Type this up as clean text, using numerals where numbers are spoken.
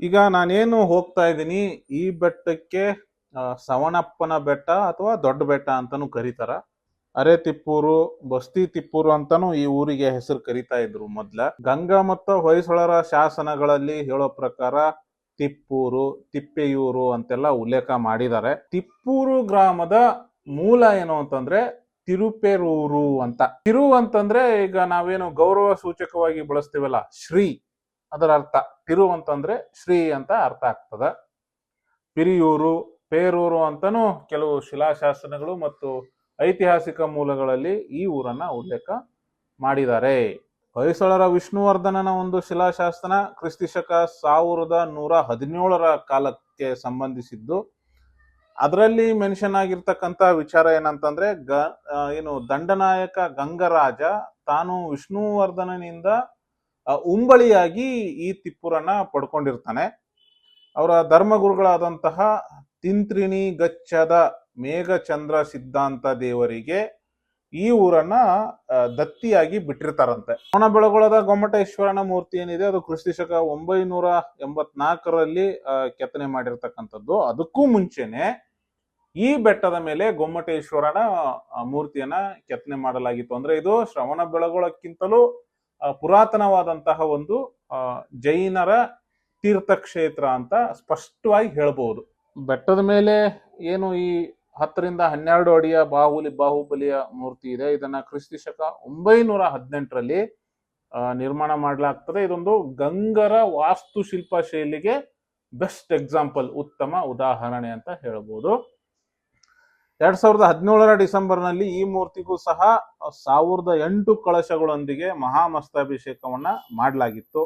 ಈಗ ನಾನೇನು ಹೋಗ್ತಾ ಇದ್ದೀನಿ ಈ ಬೆಟ್ಟಕ್ಕೆ ಸವಣಪ್ಪನ ಬೆಟ್ಟ ಅಥವಾ ದೊಡ್ಡ ಬೆಟ್ಟ ಅಂತಾನು ಕರೀತಾರ. ಅರೆತಿಪ್ಪೂರು, ಬಸ್ತಿ ತಿಪ್ಪೂರು ಅಂತಾನು ಈ ಊರಿಗೆ ಹೆಸರು ಕರಿತಾ ಇದ್ರು ಮೊದ್ಲ. ಗಂಗಾ ಮತ್ತು ಹೊಯ್ಸಳರ ಶಾಸನಗಳಲ್ಲಿ ಹೇಳೋ ಪ್ರಕಾರ ತಿಪ್ಪೂರು, ತಿಪ್ಪೆಯೂರು ಅಂತೆಲ್ಲ ಉಲ್ಲೇಖ ಮಾಡಿದ್ದಾರೆ. ತಿಪ್ಪೂರು ಗ್ರಾಮದ ಮೂಲ ಏನು ಅಂತಂದ್ರೆ ತಿರುಪೆರೂರು ಅಂತ. ತಿರು ಅಂತಂದ್ರೆ ಈಗ ನಾವೇನು ಗೌರವ ಸೂಚಕವಾಗಿ ಬಳಸ್ತೀವಲ್ಲ ಶ್ರೀ, ಅದರ ಅರ್ಥ. ತಿರು ಅಂತಂದ್ರೆ ಶ್ರೀ ಅಂತ ಅರ್ಥ ಆಗ್ತದ. ಪಿರಿಯೂರು, ಪೇರೂರು ಅಂತಾನು ಕೆಲವು ಶಿಲಾಶಾಸನಗಳು ಮತ್ತು ಐತಿಹಾಸಿಕ ಮೂಲಗಳಲ್ಲಿ ಈ ಊರನ್ನ ಉಲ್ಲೇಖ ಮಾಡಿದ್ದಾರೆ. ಹೊಯ್ಸಳರ ವಿಷ್ಣುವರ್ಧನನ ಒಂದು ಶಿಲಾಶಾಸನ ಕ್ರಿಸ್ತಿಶಕ 1117 ಕಾಲಕ್ಕೆ ಸಂಬಂಧಿಸಿದ್ದು. ಅದರಲ್ಲಿ ಮೆನ್ಷನ್ ಆಗಿರ್ತಕ್ಕಂಥ ವಿಚಾರ ಏನಂತಂದ್ರೆ ಏನು ದಂಡನಾಯಕ ಗಂಗರಾಜ ತಾನು ವಿಷ್ಣುವರ್ಧನನಿಂದ ಉಂಬಳಿಯಾಗಿ ಈ ತಿಪ್ಪೂರನ್ನ ಪಡ್ಕೊಂಡಿರ್ತಾನೆ. ಅವರ ಧರ್ಮಗುರುಗಳಾದಂತಹ ತಿಂತ್ರಿಣಿ ಗಚ್ಚದ ಮೇಘಚಂದ್ರ ಸಿದ್ಧಾಂತ ದೇವರಿಗೆ ಈ ಊರನ್ನ ದತ್ತಿಯಾಗಿ ಬಿಟ್ಟಿರ್ತಾರಂತೆ. ಶ್ರವಣಬೆಳಗೊಳದ ಗೊಮ್ಮಟೇಶ್ವರನ ಮೂರ್ತಿ ಏನಿದೆ ಅದು ಕ್ರಿಸ್ತಿಶಕ 984ರಲ್ಲಿ ಕೆತ್ತನೆ ಮಾಡಿರ್ತಕ್ಕಂಥದ್ದು. ಅದಕ್ಕೂ ಮುಂಚೆನೆ ಈ ಬೆಟ್ಟದ ಮೇಲೆ ಗೊಮ್ಮಟೇಶ್ವರನ ಮೂರ್ತಿಯನ್ನ ಕೆತ್ತನೆ ಮಾಡಲಾಗಿತ್ತು. ಅಂದ್ರೆ ಇದು ಶ್ರವಣಬೆಳಗೊಳಕ್ಕಿಂತಲೂ ಪುರಾತನವಾದಂತಹ ಒಂದು ಜೈನರ ತೀರ್ಥಕ್ಷೇತ್ರ ಅಂತ ಸ್ಪಷ್ಟವಾಗಿ ಹೇಳ್ಬಹುದು. ಬೆಟ್ಟದ ಮೇಲೆ ಏನು ಈ 10 ರಿಂದ 12 ಅಡಿಯ ಬಾಹುಬಲಿಯ ಮೂರ್ತಿ ಇದೆ. ಇದನ್ನ ಕ್ರಿಸ್ತಿಶಕ 918ರಲ್ಲಿ ನಿರ್ಮಾಣ ಮಾಡಲಾಗ್ತದೆ. ಇದೊಂದು ಗಂಗರ ವಾಸ್ತುಶಿಲ್ಪ ಶೈಲಿಗೆ ಬೆಸ್ಟ್ ಎಕ್ಸಾಂಪಲ್, ಉತ್ತಮ ಉದಾಹರಣೆ ಅಂತ ಹೇಳ್ಬೋದು. 2017ರ ಡಿಸೆಂಬರ್ನಲ್ಲಿ ಈ ಮೂರ್ತಿಗೂ ಸಹ 1008 ಕಳಶಗಳೊಂದಿಗೆ ಮಹಾಮಸ್ತಾಭಿಷೇಕವನ್ನ ಮಾಡಲಾಗಿತ್ತು.